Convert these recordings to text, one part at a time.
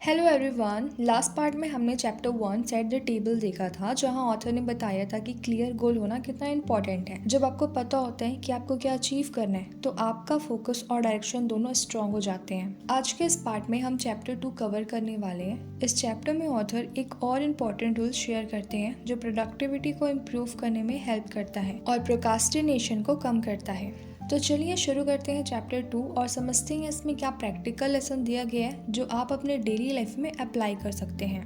Hello everyone. Last part में हमने chapter 1 set the table देखा था, जहां ऑथर ने बताया था कि क्लियर गोल होना कितना इम्पोर्टेंट है। जब आपको पता होता है कि आपको क्या अचीव करना है तो आपका फोकस और डायरेक्शन दोनों स्ट्रांग हो जाते हैं। आज के इस पार्ट में हम चैप्टर 2 कवर करने वाले हैं। इस चैप्टर में ऑथर एक और इम्पोर्टेंट रूल शेयर करते हैं जो प्रोडक्टिविटी को इम्प्रूव करने में हेल्प करता है और प्रोक्रास्टिनेशन को कम करता है। तो चलिए शुरू करते हैं चैप्टर 2 और समझते हैं इसमें क्या प्रैक्टिकल लेसन दिया गया है जो आप अपने डेली लाइफ में अप्लाई कर सकते हैं।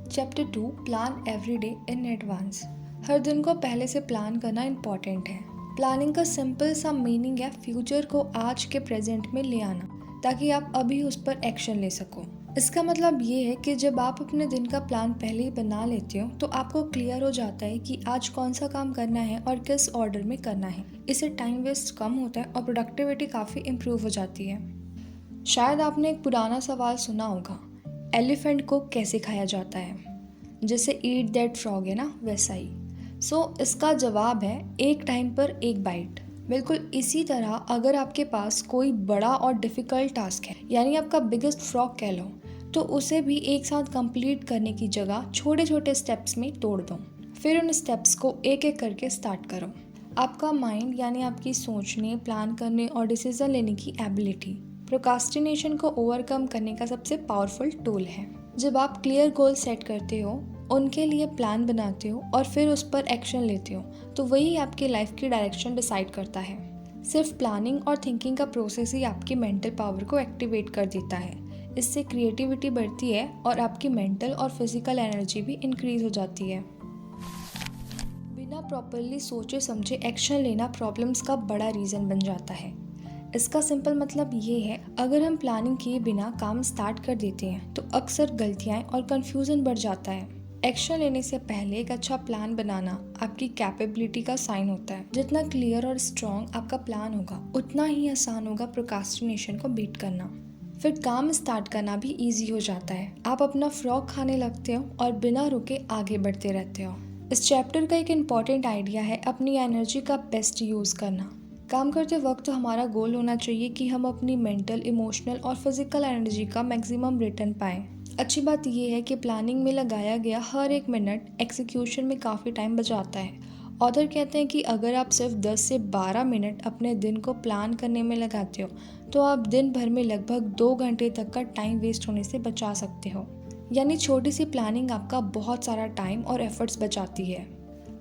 Chapter 2 plan every day in advance. हर दिन को पहले से प्लान करना इम्पॉर्टेंट है। प्लानिंग का सिंपल सा मीनिंग है फ्यूचर को आज के प्रेजेंट में ले आना, ताकि आप अभी उस पर एक्शन ले सको। इसका मतलब ये है कि जब आप अपने दिन का प्लान पहले ही बना लेते हो तो आपको क्लियर हो जाता है कि आज कौन सा काम करना है और किस ऑर्डर में करना है। इससे टाइम वेस्ट कम होता है और प्रोडक्टिविटी काफ़ी इम्प्रूव हो जाती है। शायद आपने एक पुराना सवाल सुना होगा, एलिफेंट को कैसे खाया जाता है, जैसे ईट दैट फ्रॉग है ना, वैसा ही। इसका जवाब है एक टाइम पर एक बाइट। बिल्कुल इसी तरह अगर आपके पास कोई बड़ा और डिफ़िकल्ट टास्क है, यानी आपका बिगेस्ट फ्रॉग कह लो, तो उसे भी एक साथ कंप्लीट करने की जगह छोटे छोटे स्टेप्स में तोड़ दो। फिर उन स्टेप्स को एक एक करके स्टार्ट करो। आपका माइंड यानी आपकी सोचने, प्लान करने और डिसीजन लेने की एबिलिटी प्रोक्रास्टिनेशन को ओवरकम करने का सबसे पावरफुल टूल है। जब आप क्लियर गोल सेट करते हो, उनके लिए प्लान बनाते हो और फिर उस पर एक्शन लेते हो, तो वही आपकी लाइफ की डायरेक्शन डिसाइड करता है। सिर्फ प्लानिंग और थिंकिंग का प्रोसेस ही आपकी मेंटल पावर को एक्टिवेट कर देता है। इससे क्रिएटिविटी बढ़ती है और आपकी मेंटल और फिजिकल एनर्जी भी इंक्रीज हो जाती है। बिना प्रॉपरली सोचे समझे एक्शन लेना प्रॉब्लम्स का बड़ा रीज़न बन जाता है। इसका सिंपल मतलब ये है, अगर हम प्लानिंग किए बिना काम स्टार्ट कर देते हैं तो अक्सर गलतियाँ और कन्फ्यूज़न बढ़ जाता है। एक्शन लेने से पहले एक अच्छा प्लान बनाना आपकी कैपेबिलिटी का साइन होता है। जितना क्लियर और स्ट्रॉन्ग आपका प्लान होगा, उतना ही आसान होगा प्रोक्रास्टिनेशन को बीट करना। फिर काम स्टार्ट करना भी इजी हो जाता है। आप अपना फ्रॉग खाने लगते हो और बिना रुके आगे बढ़ते रहते हो। इस चैप्टर का एक इम्पॉर्टेंट आइडिया है अपनी एनर्जी का बेस्ट यूज़ करना। काम करते वक्त हमारा गोल होना चाहिए कि हम अपनी मेंटल, इमोशनल और फिजिकल एनर्जी का मैक्सिमम रिटर्न पाएं। अच्छी बात यह है कि प्लानिंग में लगाया गया हर एक मिनट एक्सिक्यूशन में काफ़ी टाइम बचाता है। ऑथर कहते हैं कि अगर आप सिर्फ 10 से 12 मिनट अपने दिन को प्लान करने में लगाते हो तो आप दिन भर में लगभग 2 घंटे तक का टाइम वेस्ट होने से बचा सकते हो। यानी छोटी सी प्लानिंग आपका बहुत सारा टाइम और एफर्ट्स बचाती है।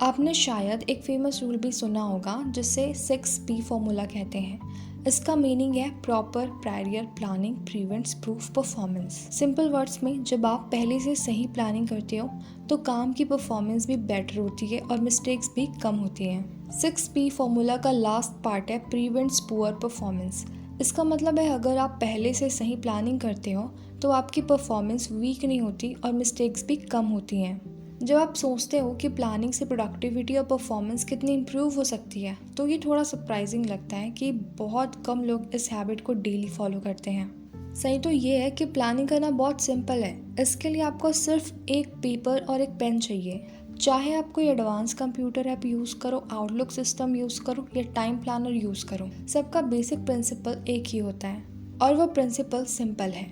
आपने शायद एक फेमस रूल भी सुना होगा जिसे 6P फॉर्मूला कहते हैं। इसका मीनिंग है proper, prior, planning, prevents, proof, performance. Simple words में जब आप पहले से सही प्लानिंग करते हो तो काम की परफॉर्मेंस भी बेटर होती है और मिस्टेक्स भी कम होती हैं। 6P फॉर्मूला का लास्ट पार्ट है प्रिवेंट्स पुअर परफॉर्मेंस। इसका मतलब है अगर आप पहले से सही प्लानिंग करते हो तो आपकी परफॉर्मेंस वीक नहीं होती और मिस्टेक्स भी कम होती हैं। जब आप सोचते हो कि प्लानिंग से प्रोडक्टिविटी और परफॉर्मेंस कितनी इम्प्रूव हो सकती है तो ये थोड़ा सरप्राइजिंग लगता है कि बहुत कम लोग इस हैबिट को डेली फॉलो करते हैं। सही तो ये है कि प्लानिंग करना बहुत सिंपल है। इसके लिए आपको सिर्फ एक पेपर और एक पेन चाहिए। चाहे आप कोई एडवांस कंप्यूटर ऐप यूज़ करो, आउटलुक सिस्टम यूज़ करो या टाइम प्लानर यूज़ करो, सबका बेसिक प्रिंसिपल एक ही होता है और वो प्रिंसिपल सिंपल है।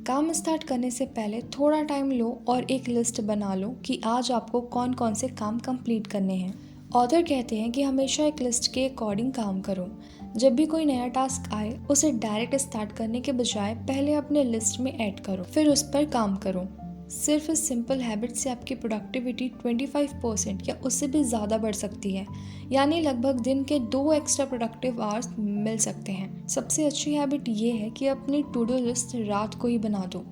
काम स्टार्ट करने से पहले थोड़ा टाइम लो और एक लिस्ट बना लो कि आज आपको कौन कौन से काम कंप्लीट करने हैं। ऑथर कहते हैं कि हमेशा एक लिस्ट के अकॉर्डिंग काम करो। जब भी कोई नया टास्क आए उसे डायरेक्ट स्टार्ट करने के बजाय पहले अपने लिस्ट में ऐड करो, फिर उस पर काम करो। सिर्फ इस सिंपल हैबिट से आपकी प्रोडक्टिविटी 25% या उससे भी ज़्यादा बढ़ सकती है, यानी लगभग दिन के 2 एक्स्ट्रा प्रोडक्टिव आवर्स मिल सकते हैं। सबसे अच्छी हैबिट ये है कि अपनी टू डू लिस्ट रात को ही बना दो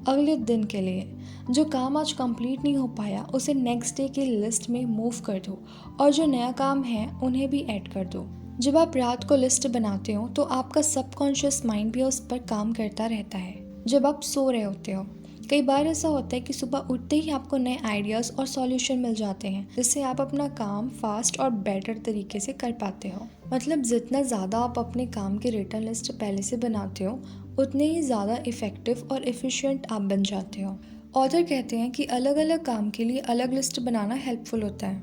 अगले दिन के लिए। जो काम आज कंप्लीट नहीं हो पाया उसे नेक्स्ट डे की लिस्ट में मूव कर दो और जो नया काम है उन्हें भी ऐड कर दो। जब आप रात को लिस्ट बनाते हो तो आपका सबकॉन्शियस माइंड भी उस पर काम करता रहता है जब आप सो रहे होते हो। कई बार ऐसा होता है कि सुबह उठते ही आपको नए आइडियाज़ और सॉल्यूशन मिल जाते हैं, जिससे आप अपना काम फास्ट और बेटर तरीके से कर पाते हो। मतलब जितना ज़्यादा आप अपने काम की रिटर्न लिस्ट पहले से बनाते हो उतने ही ज़्यादा इफ़ेक्टिव और एफिशिएंट आप बन जाते हो। ऑथर कहते हैं कि अलग अलग काम के लिए अलग लिस्ट बनाना हेल्पफुल होता है।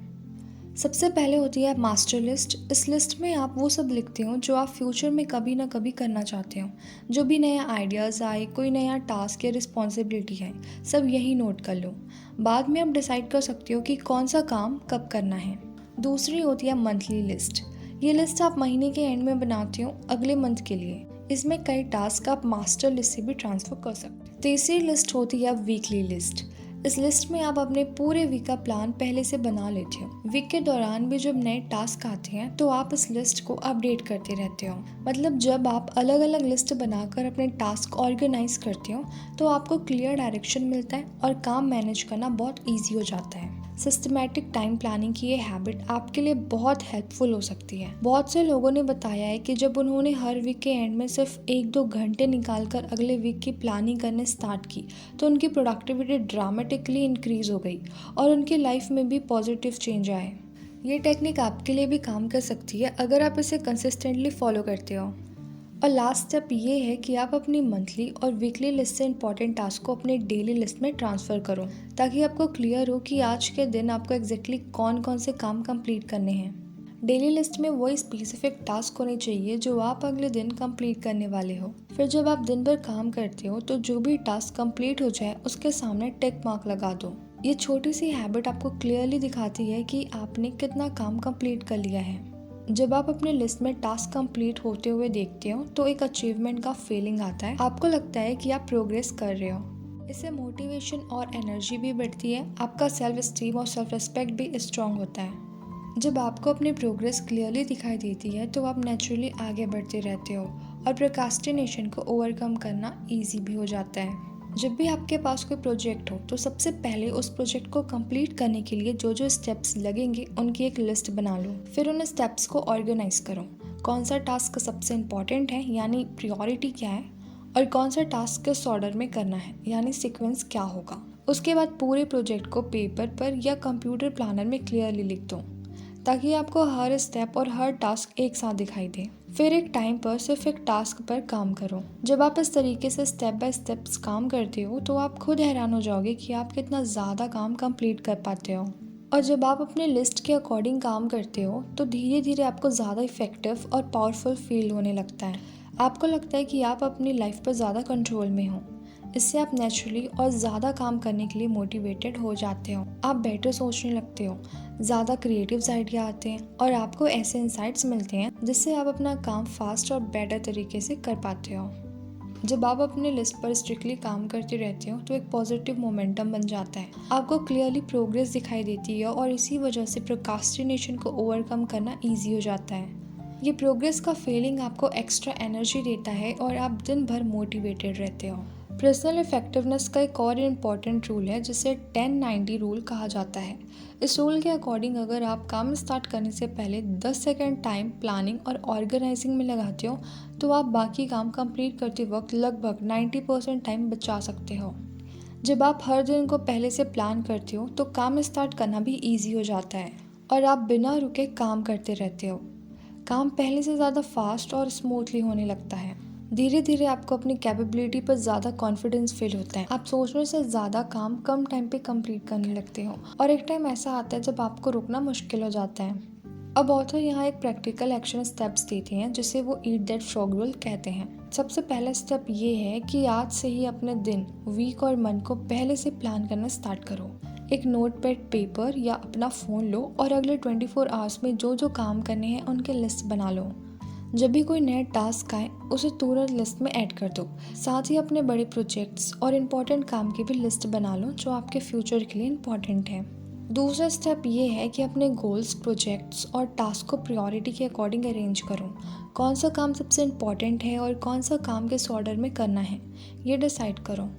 सबसे पहले होती है मास्टर लिस्ट। इस लिस्ट में आप वो सब लिखते हो जो आप फ्यूचर में कभी ना कभी करना चाहते हो। जो भी नया आइडियाज़ आए, कोई नया टास्क या रिस्पॉन्सिबिलिटी है, सब यही नोट कर लो। बाद में आप डिसाइड कर सकते हो कि कौन सा काम कब करना है। दूसरी होती है मंथली लिस्ट। ये लिस्ट आप महीने के एंड में बनाते हो अगले मंथ के लिए। इसमें कई टास्क आप मास्टर लिस्ट से भी ट्रांसफ़र कर सकते हो। तीसरी लिस्ट होती है वीकली लिस्ट। इस लिस्ट में आप अपने पूरे वीक का प्लान पहले से बना लेते हो। वीक के दौरान भी जब नए टास्क आते हैं तो आप इस लिस्ट को अपडेट करते रहते हो। मतलब जब आप अलग अलग लिस्ट बनाकर अपने टास्क ऑर्गेनाइज करते हो तो आपको क्लियर डायरेक्शन मिलता है और काम मैनेज करना बहुत ईजी हो जाता है। सिस्टमैटिक टाइम प्लानिंग की ये हैबिट आपके लिए बहुत हेल्पफुल हो सकती है। बहुत से लोगों ने बताया है कि जब उन्होंने हर वीक के एंड में सिर्फ 1-2 घंटे निकालकर अगले वीक की प्लानिंग करने स्टार्ट की तो उनकी प्रोडक्टिविटी ड्रामेटिकली इंक्रीज हो गई और उनकी लाइफ में भी पॉजिटिव चेंज आए। ये टेक्निक आपके लिए भी काम कर सकती है अगर आप इसे कंसिस्टेंटली फॉलो करते हो। और लास्ट स्टेप ये है कि आप अपनी मंथली और वीकली लिस्ट से इंपॉर्टेंट टास्क को अपने डेली लिस्ट में ट्रांसफ़र करो, ताकि आपको क्लियर हो कि आज के दिन आपको एग्जैक्टली कौन कौन से काम कंप्लीट करने हैं। डेली लिस्ट में वही स्पेसिफिक टास्क होने चाहिए जो आप अगले दिन कंप्लीट करने वाले हो। फिर जब आप दिन भर काम करते हो तो जो भी टास्क कंप्लीट हो जाए उसके सामने टिक मार्क लगा दो। ये छोटी सी हैबिट आपको क्लियरली दिखाती है कि आपने कितना काम कंप्लीट कर लिया है। जब आप अपने लिस्ट में टास्क कंप्लीट होते हुए देखते हो तो एक अचीवमेंट का फीलिंग आता है। आपको लगता है कि आप प्रोग्रेस कर रहे हो। इससे मोटिवेशन और एनर्जी भी बढ़ती है। आपका सेल्फ स्टीम और सेल्फ रिस्पेक्ट भी स्ट्रांग होता है। जब आपको अपनी प्रोग्रेस क्लियरली दिखाई देती है तो आप नेचुरली आगे बढ़ते रहते हो और प्रोक्रास्टिनेशन को ओवरकम करना ईजी भी हो जाता है। जब भी आपके पास कोई प्रोजेक्ट हो तो सबसे पहले उस प्रोजेक्ट को कंप्लीट करने के लिए जो जो स्टेप्स लगेंगे उनकी एक लिस्ट बना लो। फिर उन स्टेप्स को ऑर्गेनाइज करो। कौन सा टास्क सबसे इम्पॉर्टेंट है यानी प्रायोरिटी क्या है, और कौन सा टास्क किस ऑर्डर में करना है यानी सीक्वेंस क्या होगा। उसके बाद पूरे प्रोजेक्ट को पेपर पर या कंप्यूटर प्लानर में क्लियरली लिख दो, ताकि आपको हर स्टेप और हर टास्क एक साथ दिखाई दे। फिर एक टाइम पर सिर्फ एक टास्क पर काम करो। जब आप इस तरीके से स्टेप बाय स्टेप्स काम करते हो तो आप खुद हैरान हो जाओगे कि आप कितना ज़्यादा काम कंप्लीट कर पाते हो। और जब आप अपने लिस्ट के अकॉर्डिंग काम करते हो तो धीरे धीरे आपको ज़्यादा इफेक्टिव और पावरफुल फील होने लगता है। आपको लगता है कि आप अपनी लाइफ पर ज़्यादा कंट्रोल में हो। इससे आप नेचुरली और ज़्यादा काम करने के लिए मोटिवेटेड हो जाते हो। आप बेटर सोचने लगते हो, ज़्यादा क्रिएटिव आइडिया आते हैं और आपको ऐसे इंसाइट्स मिलते हैं जिससे आप अपना काम फास्ट और बेटर तरीके से कर पाते हो। जब आप अपने लिस्ट पर स्ट्रिक्टली काम करते रहते हो तो एक पॉजिटिव मोमेंटम बन जाता है। आपको क्लियरली प्रोग्रेस दिखाई देती है और इसी वजह से प्रोक्रास्टिनेशन को ओवरकम करना ईजी हो जाता है। ये प्रोग्रेस का फीलिंग आपको एक्स्ट्रा एनर्जी देता है और आप दिन भर मोटिवेटेड रहते हो। पर्सनल इफेक्टिवनेस का एक और इम्पॉर्टेंट रूल है जिसे 10-90 रूल कहा जाता है। इस रूल के अकॉर्डिंग अगर आप काम स्टार्ट करने से पहले 10 सेकेंड टाइम प्लानिंग और ऑर्गेनाइजिंग में लगाते हो तो आप बाकी काम कंप्लीट करते वक्त लगभग 90% टाइम बचा सकते हो। जब आप हर दिन को पहले से प्लान करते हो तो काम स्टार्ट करना भी ईजी हो जाता है और आप बिना रुके काम करते रहते हो। काम पहले से ज़्यादा फास्ट और स्मूथली होने लगता है। धीरे धीरे आपको अपनी कैपेबिलिटी पर ज़्यादा कॉन्फिडेंस फील होता है। आप सोचने से ज़्यादा काम कम टाइम पे कंप्लीट करने लगते हो और एक टाइम ऐसा आता है जब आपको रुकना मुश्किल हो जाता है। अब ऑथर यहाँ एक प्रैक्टिकल एक्शन स्टेप्स देते हैं जिसे वो ईट दैट फ्रॉग रूल कहते हैं। सबसे पहला स्टेप ये है कि आज से ही अपने दिन, वीक और मंथ को पहले से प्लान करना स्टार्ट करो। एक नोटपैड, पेपर या अपना फ़ोन लो और अगले 24 आवर्स में जो जो काम करने हैं उनके लिस्ट बना लो। जब भी कोई नया टास्क आए उसे तुरंत लिस्ट में ऐड कर दो। साथ ही अपने बड़े प्रोजेक्ट्स और इम्पोर्टेंट काम की भी लिस्ट बना लो जो आपके फ्यूचर के लिए इम्पोर्टेंट है। दूसरा स्टेप ये है कि अपने गोल्स, प्रोजेक्ट्स और टास्क को प्रायोरिटी के अकॉर्डिंग अरेंज करो। कौन सा काम सबसे इम्पोर्टेंट है और कौन सा काम किस ऑर्डर में करना है, ये डिसाइड करो।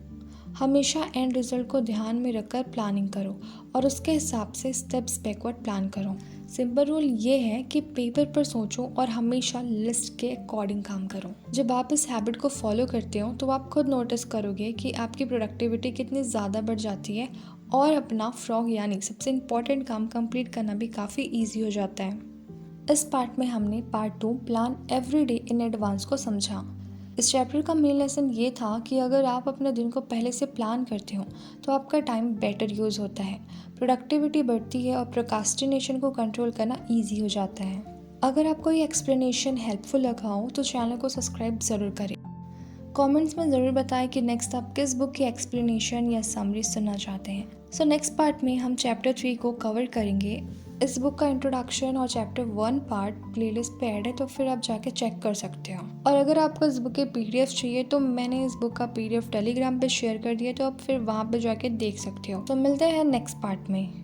हमेशा एंड रिजल्ट को ध्यान में रखकर प्लानिंग करो और उसके हिसाब से स्टेप्स बैकवर्ड प्लान करो। सिंपल रूल ये है कि पेपर पर सोचो और हमेशा लिस्ट के अकॉर्डिंग काम करो। जब आप इस हैबिट को फॉलो करते हो तो आप खुद नोटिस करोगे कि आपकी प्रोडक्टिविटी कितनी ज़्यादा बढ़ जाती है और अपना फ्रॉग यानी सबसे इम्पॉर्टेंट काम कंप्लीट करना भी काफ़ी ईजी हो जाता है। इस पार्ट में हमने part 2 plan every day in advance को समझा। इस चैप्टर का मेन लेसन ये था कि अगर आप अपने दिन को पहले से प्लान करते हो तो आपका टाइम बेटर यूज़ होता है, प्रोडक्टिविटी बढ़ती है और प्रोक्रास्टिनेशन को कंट्रोल करना ईजी हो जाता है। अगर आपको ये एक्सप्लेनेशन हेल्पफुल लगा हो तो चैनल को सब्सक्राइब ज़रूर करें। कमेंट्स में ज़रूर बताएं कि नेक्स्ट आप किस बुक की एक्सप्लेनेशन या समरी सुनना चाहते हैं। सो नेक्स्ट पार्ट में हम चैप्टर 3 को कवर करेंगे। इस बुक का इंट्रोडक्शन और चैप्टर 1 पार्ट प्लेलिस्ट पे ऐड है, तो फिर आप जाके चेक कर सकते हो। और अगर आपको इस बुक के PDF चाहिए तो मैंने इस बुक का PDF टेलीग्राम पे शेयर कर दिया, तो आप फिर वहाँ पे जाके देख सकते हो। तो मिलते हैं नेक्स्ट पार्ट में।